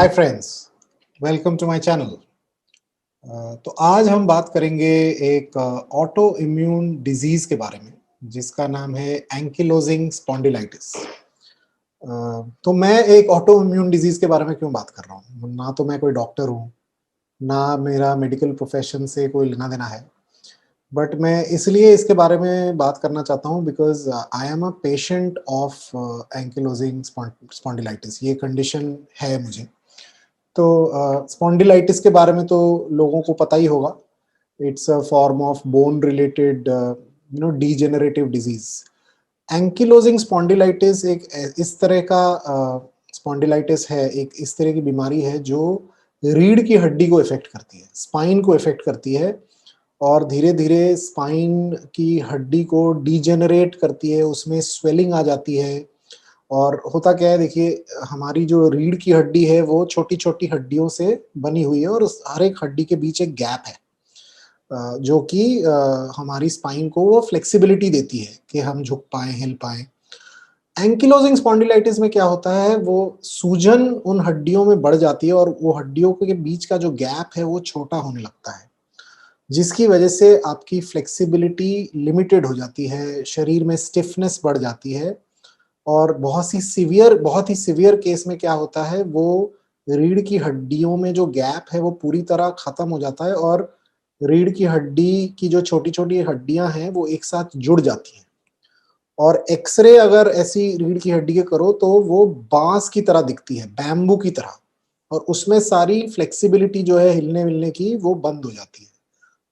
Hi friends, welcome to my channel. तो आज हम बात करेंगे एक ऑटो इम्यून डिजीज के बारे में जिसका नाम है एंकिलोजिंग स्पॉन्डिलाइटिस। तो मैं एक ऑटो इम्यून डिजीज के बारे में क्यों बात कर रहा हूँ? ना तो मैं कोई डॉक्टर हूँ, ना मेरा मेडिकल प्रोफेशन से कोई लेना देना है, बट मैं इसलिए इसके बारे में बात करना चाहता हूँ because I am a patient of ankylosing spondylitis. ये कंडीशन है मुझे। तो स्पॉन्डिलाइटिस के बारे में तो लोगों को पता ही होगा। It's a form of bone related degenerative disease. Ankylosing spondylitis एक इस तरह का स्पॉन्डिलाइटिस है, एक इस तरह की बीमारी है जो रीढ़ की हड्डी को इफेक्ट करती है, स्पाइन को इफेक्ट करती है और धीरे धीरे स्पाइन की हड्डी को डीजेनरेट करती है, उसमें स्वेलिंग आ जाती है। और होता क्या है, देखिए, हमारी जो रीढ़ की हड्डी है वो छोटी-छोटी हड्डियों से बनी हुई है और उस हर एक हड्डी के बीच एक गैप है, जो कि हमारी स्पाइन को वो फ्लेक्सिबिलिटी देती है कि हम झुक पाएँ, हिल पाएँ। एंकिलोजिंग स्पॉन्डिलाइटिस में क्या होता है, वो सूजन उन हड्डियों में बढ़ जाती है और वो हड्डियों के बीच का जो गैप है वो छोटा होने लगता है, जिसकी वजह से आपकी फ्लेक्सिबिलिटी लिमिटेड हो जाती है, शरीर में स्टिफनेस बढ़ जाती है। और बहुत ही सीवियर केस में क्या होता है, वो रीढ़ की हड्डियों में जो गैप है वो पूरी तरह खत्म हो जाता है और रीढ़ की हड्डी की जो छोटी-छोटी हड्डियाँ हैं वो एक साथ जुड़ जाती हैं। और एक्स-रे अगर ऐसी रीढ़ की हड्डी के करो तो वो बाँस की तरह दिखती है, बैम्बू की तरह, और उसमें सारी फ्लेक्सिबिलिटी जो है हिलने-विलने की वो बंद हो जाती है।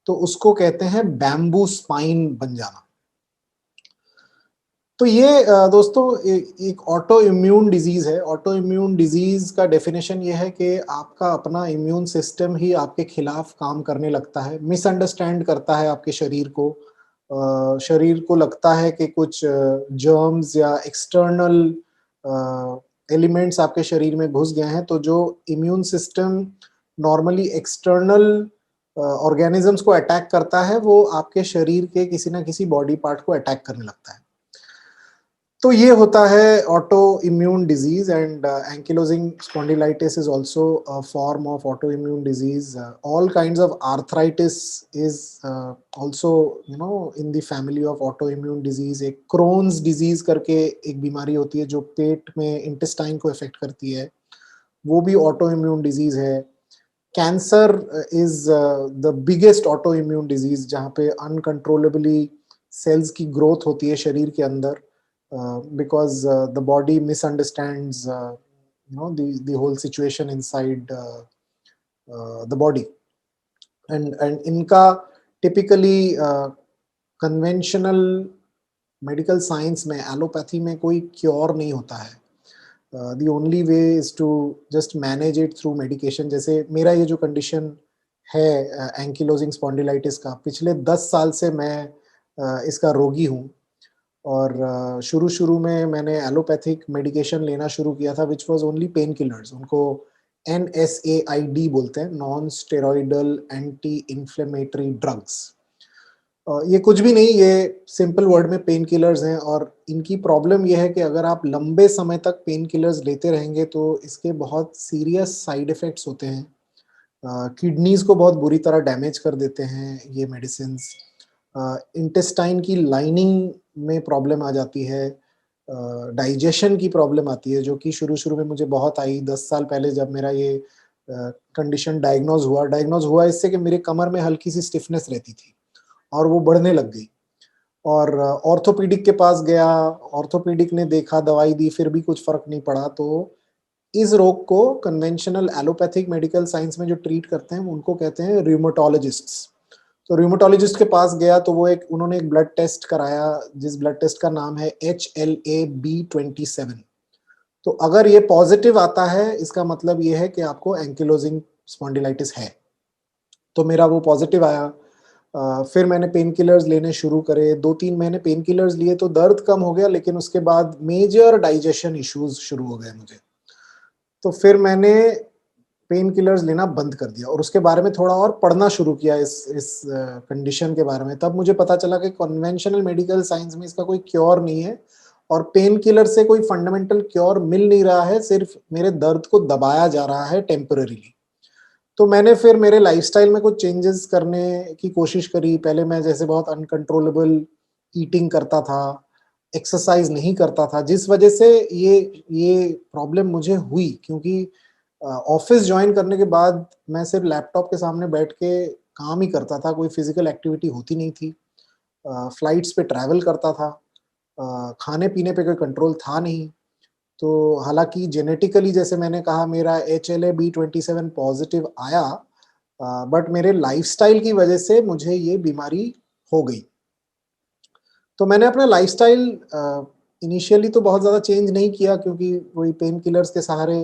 तो उसको कहते हैं बैम्बू स्पाइन बन जाना। तो ये दोस्तों एक ऑटो इम्यून डिजीज है। ऑटो इम्यून डिजीज का डेफिनेशन ये है कि आपका अपना इम्यून सिस्टम ही आपके खिलाफ काम करने लगता है, मिसअंडरस्टैंड करता है आपके शरीर को। शरीर को लगता है कि कुछ जर्म्स या एक्सटर्नल एलिमेंट्स आपके शरीर में घुस गए हैं, तो जो immune system normally external organisms को अटैक करता है, वो आपके शरीर के किसी ना किसी बॉडी पार्ट को अटैक करने लगता है। तो ये होता है auto immune disease and ankylosing spondylitis is also a form of auto immune disease. All kinds of arthritis is also in the family of auto immune disease. एक क्रोन्स डिजीज करके एक बीमारी होती है जो पेट में इंटेस्टाइन को इफेक्ट करती है, वो भी ऑटो इम्यून डिजीज है। Cancer is the biggest auto immune disease, जहाँ पे अनकंट्रोलेबली सेल्स की ग्रोथ होती है शरीर के अंदर, because the body misunderstands the whole situation inside the body. And इनका टिपिकली कन्वेंशनल मेडिकल साइंस में, एलोपैथी में कोई क्योर नहीं होता है। The only way is to just manage it through medication. जैसे मेरा ये जो कंडीशन है एंकिलोजिंग स्पॉन्डिलाइटिस का, पिछले 10 साल से मैं इसका रोगी हूँ। और शुरू-शुरू में मैंने एलोपैथिक मेडिकेशन लेना शुरू किया था, which was only pain killers. उनको एनएसएआईडी बोलते हैं, non steroidal anti inflammatory drugs. ये कुछ भी नहीं, ये सिंपल वर्ड में पेन किलर्स हैं और इनकी प्रॉब्लम ये है कि अगर आप लंबे समय तक पेन किलर्स लेते रहेंगे तो इसके बहुत सीरियस साइड इफ़ेक्ट्स होते हैं। किडनीज़ को बहुत बुरी तरह डैमेज कर देते हैं ये मेडिसिन्स। इंटेस्टाइन की लाइनिंग में प्रॉब्लम आ जाती है, डाइजेशन की प्रॉब्लम आती है, जो कि शुरू-शुरू में मुझे बहुत आई। 10 साल पहले जब मेरा ये कंडीशन डायग्नोज़ हुआ इससे कि मेरे कमर में हल्की-सी स्टिफनेस रहती थी और वो बढ़ने लग गई। और ऑर्थोपेडिक के पास गया, ऑर्थोपेडिक ने देखा, दवाई दी, फिर भी कुछ फ़र्क नहीं पड़ा। तो इस रोग को कन्वेंशनल एलोपैथिक मेडिकल साइंस में जो ट्रीट करते हैं, उनको कहते हैं रियूमेटोलॉजिस्ट्स। तो रियूमेटोलॉजिस्ट के पास गया तो उन्होंने एक ब्लड टेस्ट कराया, जिस ब्लड टेस्ट का नाम है HLA-B27। तो अगर ये पॉजिटिव आता है, इसका मतलब ये है कि आपको एंकिलोजिंग स्पॉन्डिलाइटिस है। तो मेरा वो पॉजिटिव आया। फिर मैंने पेन किलर्स लेने शुरू करे, 2-3 महीने पेन किलर्स लिए तो दर्द कम हो गया, लेकिन उसके बाद मेजर डाइजेशन इश्यूज़ शुरू हो गए मुझे। तो फिर मैंने पेन किलर्स लेना बंद कर दिया और उसके बारे में थोड़ा और पढ़ना शुरू किया इस कंडीशन के बारे में। तब मुझे पता चला कि कन्वेंशनल मेडिकल साइंस में इसका कोई क्योर नहीं है और पेन किलर से कोई फंडामेंटल क्योर मिल नहीं रहा है, सिर्फ मेरे दर्द को दबाया जा रहा है टेम्परेरीली। तो मैंने फिर मेरे लाइफ़स्टाइल में कुछ चेंजेस करने की कोशिश करी। पहले मैं जैसे बहुत अनकंट्रोलेबल ईटिंग करता था, एक्सरसाइज़ नहीं करता था, जिस वजह से ये प्रॉब्लम मुझे हुई, क्योंकि ऑफ़िस जॉइन करने के बाद मैं सिर्फ़ लैपटॉप के सामने बैठ के काम ही करता था, कोई फ़िज़िकल एक्टिविटी होती नहीं थी। फ्लाइट्स पे ट्रैवल करता था, खाने-पीने पे कोई कंट्रोल था नहीं। तो हालाँकि जेनेटिकली जैसे मैंने कहा मेरा HLA-B27 पॉज़िटिव आया, बट मेरे लाइफ़स्टाइल की वजह से मुझे ये बीमारी हो गई। तो मैंने अपना लाइफ़स्टाइल इनिशियली तो बहुत ज़्यादा चेंज नहीं किया, क्योंकि वही पेन किलर्स के सहारे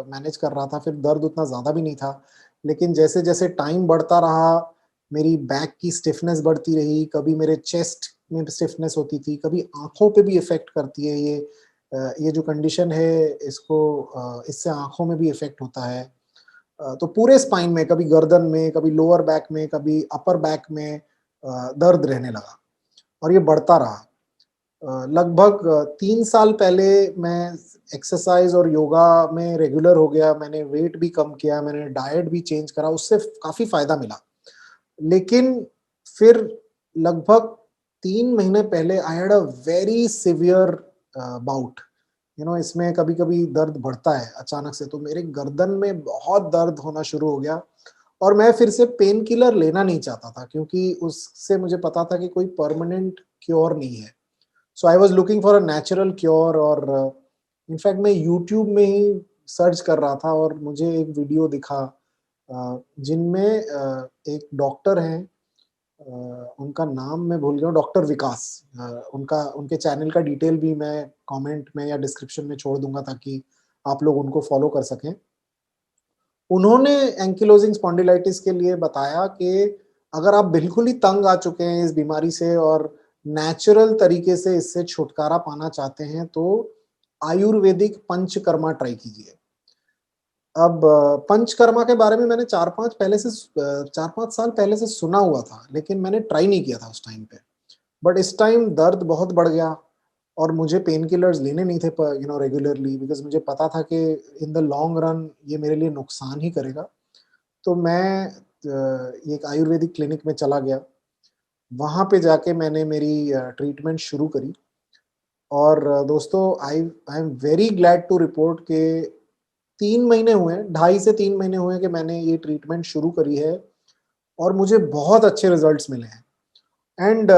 मैनेज कर रहा था, फिर दर्द उतना ज़्यादा भी नहीं था। लेकिन जैसे-जैसे टाइम बढ़ता रहा, मेरी बैक की स्टिफ़नेस बढ़ती रही, कभी मेरे चेस्ट में स्टिफ़नेस होती थी, कभी आँखों पे भी इफ़ेक्ट करती है ये। ये जो कंडीशन है इसको इससे आँखों में भी इफ़ेक्ट होता है। तो पूरे स्पाइन में, कभी गर्दन में, कभी लोअर बैक में, कभी अपर बैक में दर्द रहने लगा और ये बढ़ता रहा। लगभग 3 साल पहले मैं एक्सरसाइज़ और योगा में रेगुलर हो गया, मैंने वेट भी कम किया, मैंने डाइट भी चेंज करा, उससे काफ़ी फ़ायदा मिला। लेकिन फिर लगभग 3 महीने पहले I had a very severe bout. इसमें कभी-कभी दर्द बढ़ता है अचानक से, तो मेरे गर्दन में बहुत दर्द होना शुरू हो गया और मैं फिर से पेन किलर लेना नहीं चाहता था, क्योंकि उससे मुझे पता था कि कोई परमानेंट क्योर नहीं है। So I was looking for a natural cure, और इनफैक्ट मैं यूट्यूब में ही सर्च कर रहा था और मुझे एक वीडियो दिखा जिनमें एक डॉक्टर हैं, उनका नाम मैं भूल गया हूँ, डॉक्टर विकास। उनका उनके चैनल का डिटेल भी मैं कमेंट में या डिस्क्रिप्शन में छोड़ दूँगा, ताकि आप लोग उनको फ़ॉलो कर सकें। उन्होंने एंकिलोजिंग स्पॉन्डिलाइटिस के लिए बताया कि अगर आप बिल्कुल ही तंग आ चुके हैं इस बीमारी से और नेचुरल तरीके से इससे छुटकारा पाना चाहते हैं, तो आयुर्वेदिक पंचकर्मा ट्राई कीजिए। अब पंचकर्मा के बारे में मैंने 4-5 साल पहले से सुना हुआ था, लेकिन मैंने ट्राई नहीं किया था उस टाइम पे। बट इस टाइम दर्द बहुत बढ़ गया और मुझे पेन किलर्स लेने नहीं थे रेगुलरली, बिकॉज़ मुझे पता था कि इन द लॉन्ग रन ये मेरे लिए नुकसान ही करेगा। तो मैं एक आयुर्वेदिक क्लिनिक में चला गया। वहाँ पे जाके मैंने मेरी ट्रीटमेंट शुरू करी और दोस्तों, I am very glad to report के 3 महीने हुए हैं, 2.5 से 3 महीने हुए हैं कि मैंने ये ट्रीटमेंट शुरू करी है और मुझे बहुत अच्छे रिज़ल्ट्स मिले हैं। एंड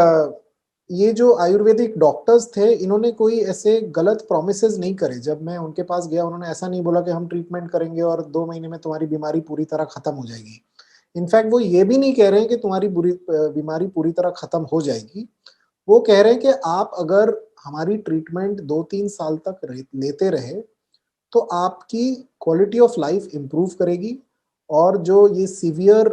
ये जो आयुर्वेदिक डॉक्टर्स थे, इन्होंने कोई ऐसे गलत प्रॉमिसेस नहीं करे। जब मैं उनके पास गया, उन्होंने ऐसा नहीं बोला कि हम ट्रीटमेंट करेंगे और 2 महीने में तुम्हारी बीमारी पूरी तरह खत्म हो जाएगी। इनफैक्ट वो ये भी नहीं कह रहे हैं कि तुम्हारी बीमारी पूरी तरह खत्म हो जाएगी। वो कह रहे हैं कि आप अगर हमारी ट्रीटमेंट 2-3 साल तक लेते रहे, तो आपकी क्वालिटी ऑफ लाइफ इम्प्रूव करेगी और जो ये सीवियर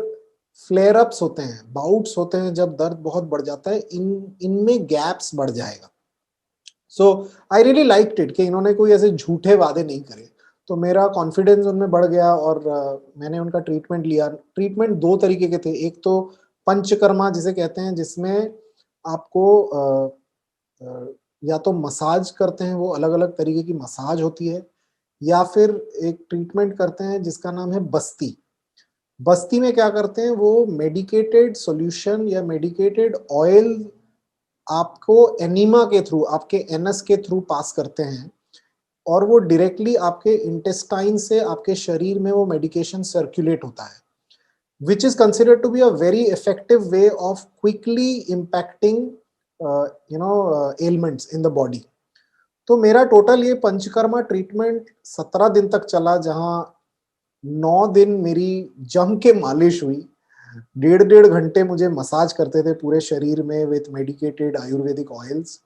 फ्लेयर अप्स होते हैं, बाउट्स होते हैं जब दर्द बहुत बढ़ जाता है, इनमें गैप्स बढ़ जाएगा। सो आई रियली लाइक्ड इट कि इन्होंने कोई ऐसे झूठे वादे नहीं करे। तो मेरा कॉन्फिडेंस उनमें बढ़ गया और मैंने उनका ट्रीटमेंट लिया। ट्रीटमेंट 2 तरीके के थे, एक तो पंचकर्मा जिसे कहते हैं, जिसमें आपको अ, या तो मसाज करते हैं, वो अलग-अलग तरीके की मसाज होती है, या फिर एक ट्रीटमेंट करते हैं जिसका नाम है बस्ती। बस्ती में क्या करते हैं, वो मेडिकेटेड सॉल्यूशन या मेडिकेटेड ऑयल आपको एनीमा के थ्रू, आपके एनस के थ्रू पास करते हैं और वो डायरेक्टली आपके इंटेस्टाइन से आपके शरीर में वो मेडिकेशन सर्कुलेट होता है, which is considered to be a very effective way of quickly impacting ailments in the body. तो मेरा टोटल ये पंचकर्मा ट्रीटमेंट 17 दिन तक चला, जहाँ 9 दिन मेरी जम के मालिश हुई। डेढ़ डेढ़ घंटे मुझे मसाज करते थे पूरे शरीर में विथ मेडिकेटेड आयुर्वेदिक ऑयल्स।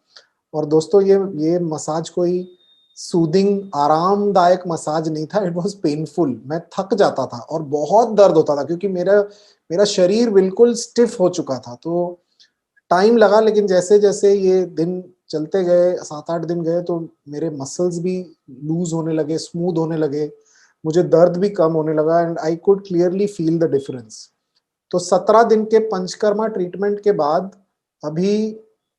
और दोस्तों, ये मसाज कोई सूदिंग आरामदायक मसाज नहीं था, इट वाज पेनफुल। मैं थक जाता था और बहुत दर्द होता था, क्योंकि मेरा मेरा शरीर बिल्कुल स्टिफ हो चुका था। तो टाइम लगा, लेकिन जैसे-जैसे ये दिन चलते गए, 7-8 दिन गए, तो मेरे मसल्स भी लूज़ होने लगे, स्मूथ होने लगे, मुझे दर्द भी कम होने लगा and I could clearly feel the difference. तो 17 दिन के पंचकर्मा ट्रीटमेंट के बाद अभी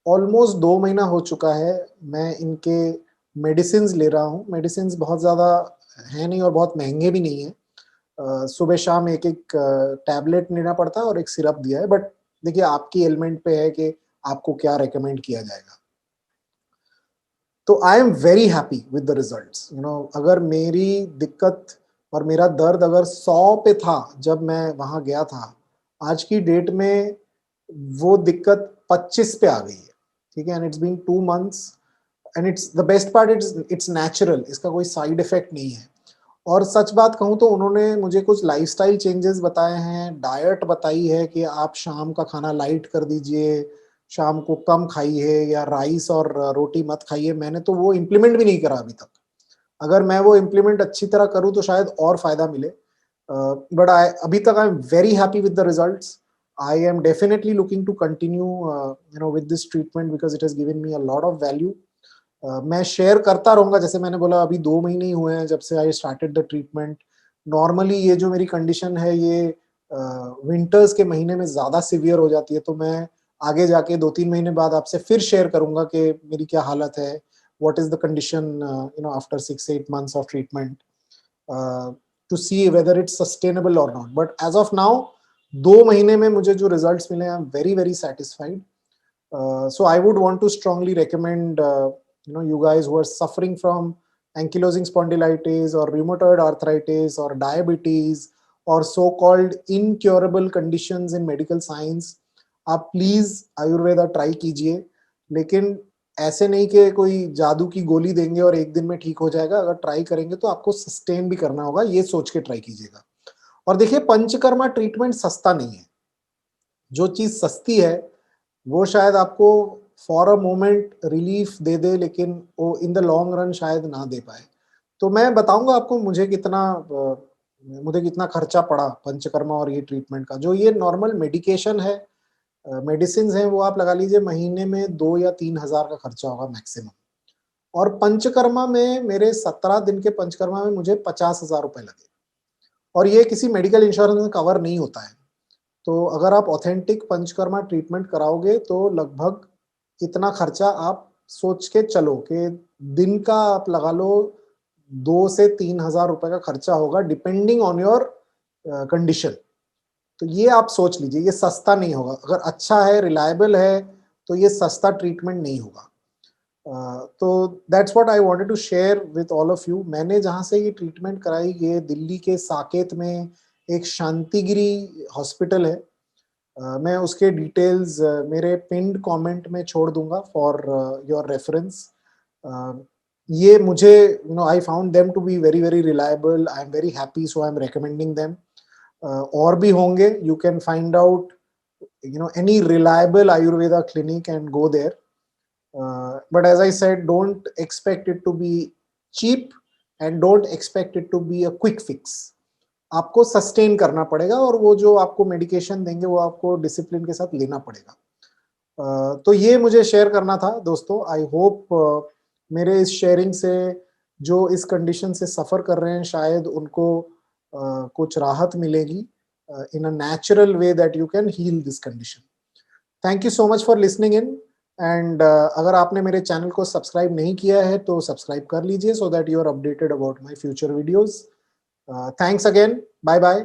ऑलमोस्ट 2 महीना हो चुका है मैं इनके मेडिसिन्स ले रहा हूँ। मेडिसिन्स बहुत ज़्यादा हैं नहीं और बहुत महँगे भी नहीं हैं। सुबह-शाम एक-एक टैबलेट लेना पड़ता है और एक सिरप दिया है, बट देखिए आपकी एलिमेंट पे है कि आपको क्या रिकमेंड किया जाएगा। तो आई am very happy with the results, अगर मेरी दिक्कत और मेरा दर्द अगर 100 पे था जब मैं वहाँ गया था, आज की डेट में वो दिक्कत 25 पे आ गई है, ठीक है? And it's been 2 months and it's the best part, it's natural, इसका कोई साइड इफेक्ट नहीं है। और सच बात कहूँ तो उन्होंने मुझे कुछ लाइफ़स्टाइल चेंजेस बताए हैं, डाइट बताई है कि आप शाम का खाना लाइट कर दीजिए, शाम को कम खाइए या राइस और रोटी मत खाइए। मैंने तो वो इम्प्लीमेंट भी नहीं करा अभी तक। अगर मैं वो इम्प्लीमेंट अच्छी तरह करूँ तो शायद और फ़ायदा मिले। बट आई अभी तक I am very happy with the results. I am definitely looking to continue with this treatment because it has given me a lot of value. मैं शेयर करता रहूँगा, जैसे मैंने बोला अभी 2 महीने ही हुए हैं जब से I started the treatment. Normally ये जो मेरी कंडीशन है ये विंटर्स के महीने में ज़्यादा सीवियर हो जाती है, तो मैं आगे जाके 2-3 महीने बाद आपसे फिर शेयर करूँगा कि मेरी क्या हालत है, what is the condition after 6-8 months of treatment to see whether it's sustainable और not. But as of now 2 महीने में मुझे जो रिजल्ट्स मिले हैं, I am very, very satisfied. So I would want to strongly recommend you guys who are suffering from ankylosing spondylitis or rheumatoid arthritis or diabetes or so-called incurable conditions in medical science, आप please Ayurveda try कीजिए। लेकिन ऐसे नहीं कि कोई जादू की गोली देंगे और एक दिन में ठीक हो जाएगा। अगर ट्राई करेंगे तो आपको सस्टेन भी करना होगा, ये सोच के ट्राई कीजिएगा। और देखिए पंचकर्मा ट्रीटमेंट सस्ता नहीं है। जो चीज सस्ती है वो शायद आपको फॉर अ मोमेंट रिलीफ दे दे, लेकिन वो इन द लॉन्ग रन शायद ना दे पाए। तो मैं बताऊंगा आपको मुझे कितना खर्चा पड़ा पंचकर्मा और ये ट्रीटमेंट का। जो ये नॉर्मल मेडिकेशन है, मेडिसिन है, वो आप लगा लीजिए महीने में 2 या 3 हज़ार का खर्चा होगा मैक्सिमम। और पंचकर्मा में मेरे 17 दिन के पंचकर्मा में मुझे 50,000 रुपए लगे और ये किसी मेडिकल इंश्योरेंस में कवर नहीं होता है। तो अगर आप ऑथेंटिक पंचकर्मा ट्रीटमेंट कराओगे तो लगभग इतना खर्चा आप सोच के चलो कि दिन का आप लगा लो 2 से 3 हज़ार रुपए का खर्चा होगा डिपेंडिंग ऑन योर कंडीशन। तो ये आप सोच लीजिए, ये सस्ता नहीं होगा। अगर अच्छा है, रिलायबल है, तो ये सस्ता ट्रीटमेंट नहीं होगा। तो that's what I wanted to share with all of you. मैंने जहाँ से ये ट्रीटमेंट कराई, ये दिल्ली के साकेत में एक शांतिगिरी हॉस्पिटल है। मैं उसके डिटेल्स मेरे पिन्ड कमेंट में छोड़ दूंगा फॉर योर रेफरेंस। ये मुझे I found them to be very very reliable. I am very happy, so I am recommending them. और भी होंगे, you can find out any reliable Ayurveda clinic and go there. But as I said, don't expect it to be cheap and don't expect it to be a quick fix. आपको sustain करना पड़ेगा और वो जो आपको medication देंगे वो आपको डिसिप्लिन के साथ लेना पड़ेगा। तो ये मुझे शेयर करना था दोस्तों। आई होप मेरे इस शेयरिंग से जो इस कंडीशन से सफ़र कर रहे हैं शायद उनको कुछ राहत मिलेगी in a natural way that you can heal this condition. Thank you so much for listening in and अगर आपने मेरे चैनल को सब्सक्राइब नहीं किया है तो सब्सक्राइब कर लीजिए so that you are updated about my future videos. Thanks again, bye bye.